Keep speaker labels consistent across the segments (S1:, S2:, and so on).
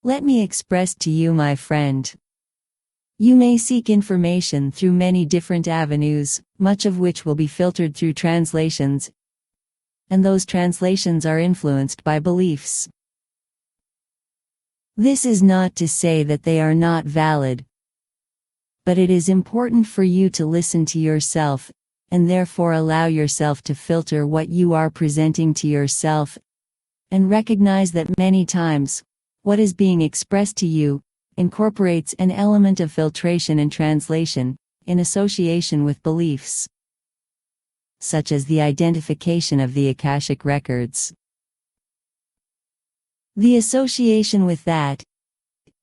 S1: Let me express to you, my friend. You may seek information through many different avenues, much of which will be filtered through translations, and those translations are influenced by beliefs. This is not to say that they are not valid, but it is important for you to listen to yourself, and therefore allow yourself to filter what you are presenting to yourself, and recognize that many times, what is being expressed to you incorporates an element of filtration and translation, in association with beliefs, such as the identification of the Akashic Records. The association with that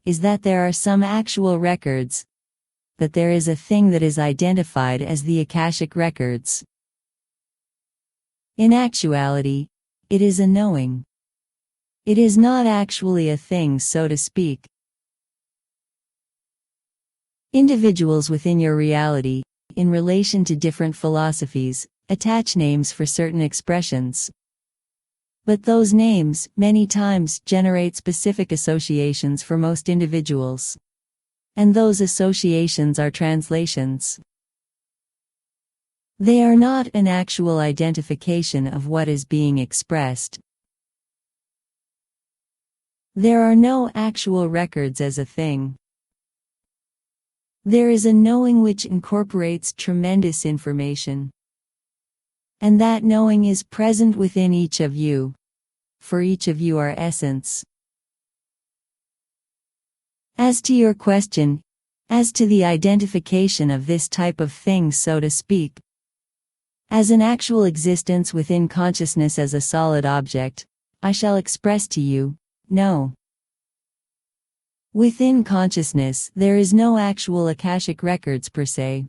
S1: is that there are some actual records, that there is a thing that is identified as the Akashic Records. In actuality, it is a knowing. It is not actually a thing, so to speak. Individuals within your reality, in relation to different philosophies, attach names for certain expressions. But those names, many times, generate specific associations for most individuals. And those associations are translations. They are not an actual identification of what is being expressed. There are no actual records as a thing. There is a knowing which incorporates tremendous information. And that knowing is present within each of you. For each of you are essence. As to your question, as to the identification of this type of thing, so to speak, as an actual existence within consciousness as a solid object, I shall express to you, no. Within consciousness, there is no actual Akashic Records per se.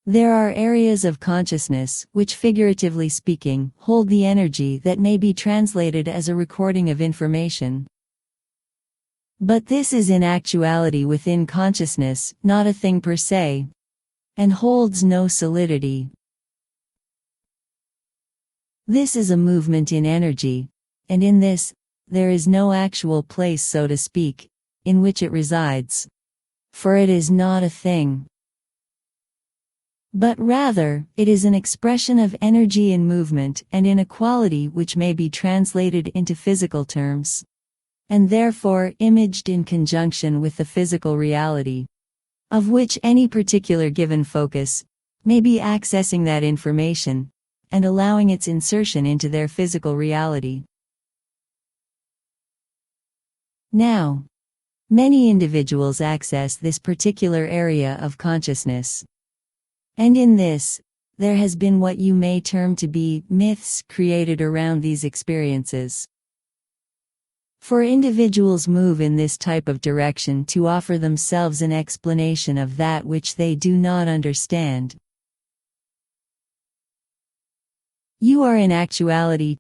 S1: There are areas of consciousness, which figuratively speaking, hold the energy that may be translated as a recording of information. But this is in actuality within consciousness, not a thing per se, and holds no solidity. This is a movement in energy, and in this, there is no actual place, so to speak, in which it resides. For it is not a thing. But rather, it is an expression of energy in movement and in a quality which may be translated into physical terms, and therefore imaged in conjunction with the physical reality, of which any particular given focus may be accessing that information and allowing its insertion into their physical reality. Now, many individuals access this particular area of consciousness. And in this, there has been what you may term to be myths created around these experiences. For individuals move in this type of direction to offer themselves an explanation of that which they do not understand. You are in actuality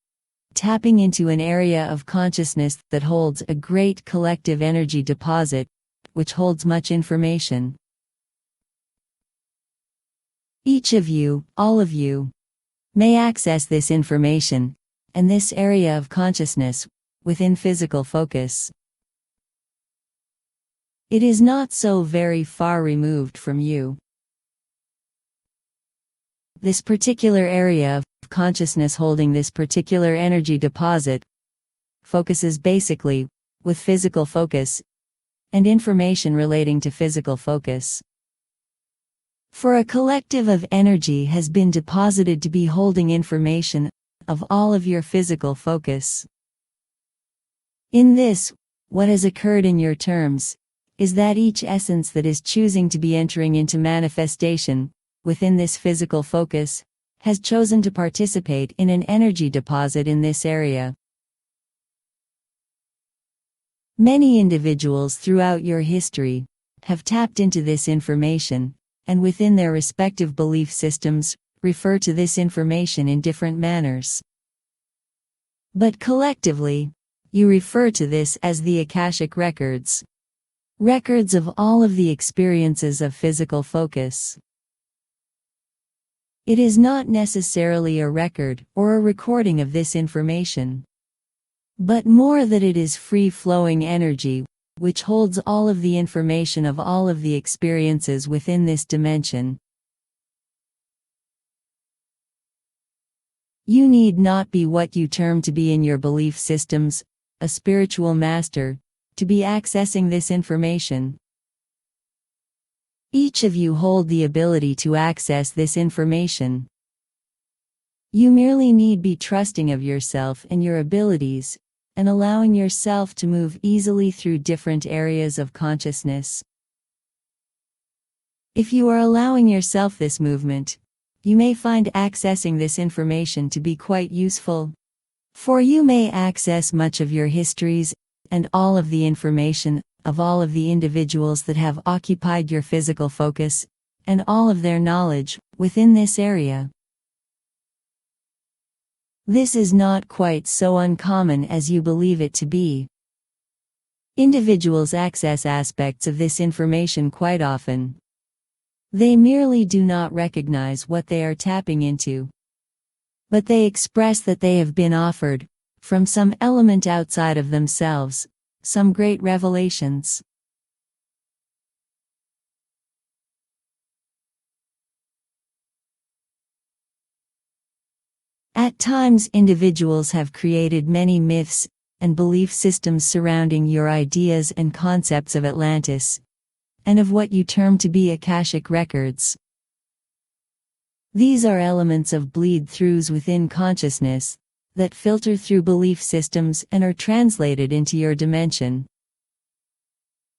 S1: tapping into an area of consciousness that holds a great collective energy deposit, which holds much information. Each of you, all of you, may access this information, and this area of consciousness, within physical focus. It is not so very far removed from you. This particular area of consciousness holding this particular energy deposit focuses basically with physical focus and information relating to physical focus. For a collective of energy has been deposited to be holding information of all of your physical focus. In this, what has occurred in your terms is that each essence that is choosing to be entering into manifestation within this physical focus has chosen to participate in an energy deposit in this area. Many individuals throughout your history have tapped into this information, and within their respective belief systems, refer to this information in different manners. But collectively, you refer to this as the Akashic Records. Records of all of the experiences of physical focus. It is not necessarily a record or a recording of this information. but more that it is free-flowing energy, which holds all of the information of all of the experiences within this dimension. You need not be what you term to be in your belief systems, a spiritual master, to be accessing this information. Each of you hold the ability to access this information. You merely need be trusting of yourself and your abilities, and allowing yourself to move easily through different areas of consciousness. If you are allowing yourself this movement, you may find accessing this information to be quite useful. For you may access much of your histories, and all of the information, of all of the individuals that have occupied your physical focus, and all of their knowledge, within this area. This is not quite so uncommon as you believe it to be. Individuals access aspects of this information quite often. They merely do not recognize what they are tapping into. But they express that they have been offered, from some element outside of themselves, some great revelations. At times, individuals have created many myths and belief systems surrounding your ideas and concepts of Atlantis, and of what you term to be Akashic Records. These are elements of bleed-throughs within consciousness that filter through belief systems and are translated into your dimension.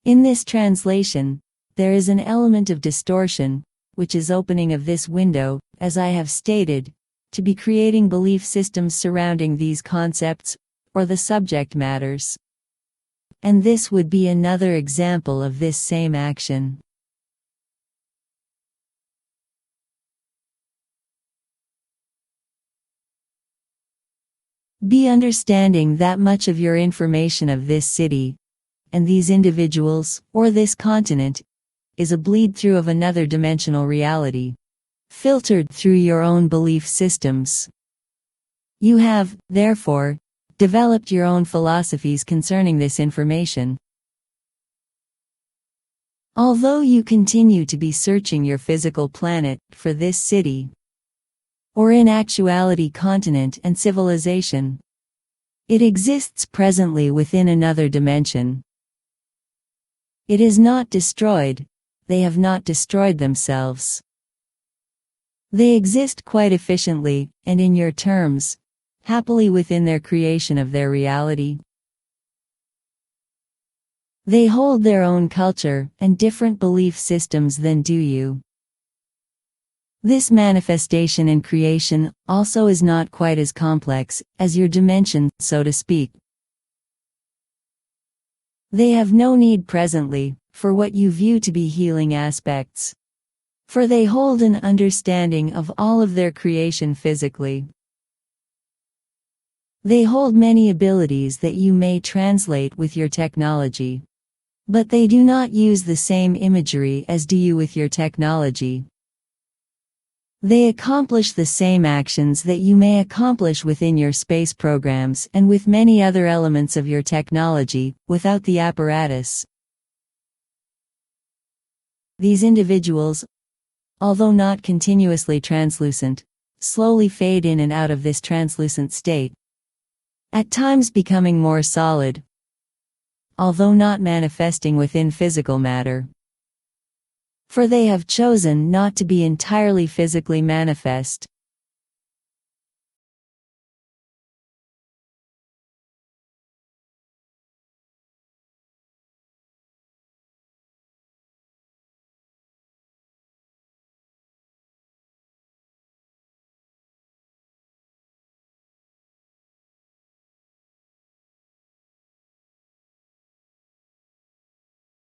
S1: In this translation, there is an element of distortion, which is opening of this window, as I have stated, to be creating belief systems surrounding these concepts, or the subject matters. And this would be another example of this same action. Be understanding that much of your information of this city, and these individuals, or this continent, is a bleed-through of another dimensional reality, filtered through your own belief systems. You have, therefore, developed your own philosophies concerning this information. Although you continue to be searching your physical planet for this city, or in actuality continent and civilization, it exists presently within another dimension. It is not destroyed, they have not destroyed themselves. They exist quite efficiently, and in your terms, happily within their creation of their reality. They hold their own culture and different belief systems than do you. This manifestation and creation also is not quite as complex as your dimension, so to speak. They have no need presently for what you view to be healing aspects, for they hold an understanding of all of their creation physically. They hold many abilities that you may translate with your technology, but they do not use the same imagery as do you with your technology. They accomplish the same actions that you may accomplish within your space programs and with many other elements of your technology, without the apparatus. These individuals, although not continuously translucent, slowly fade in and out of this translucent state, at times becoming more solid, although not manifesting within physical matter. For they have chosen not to be entirely physically manifest.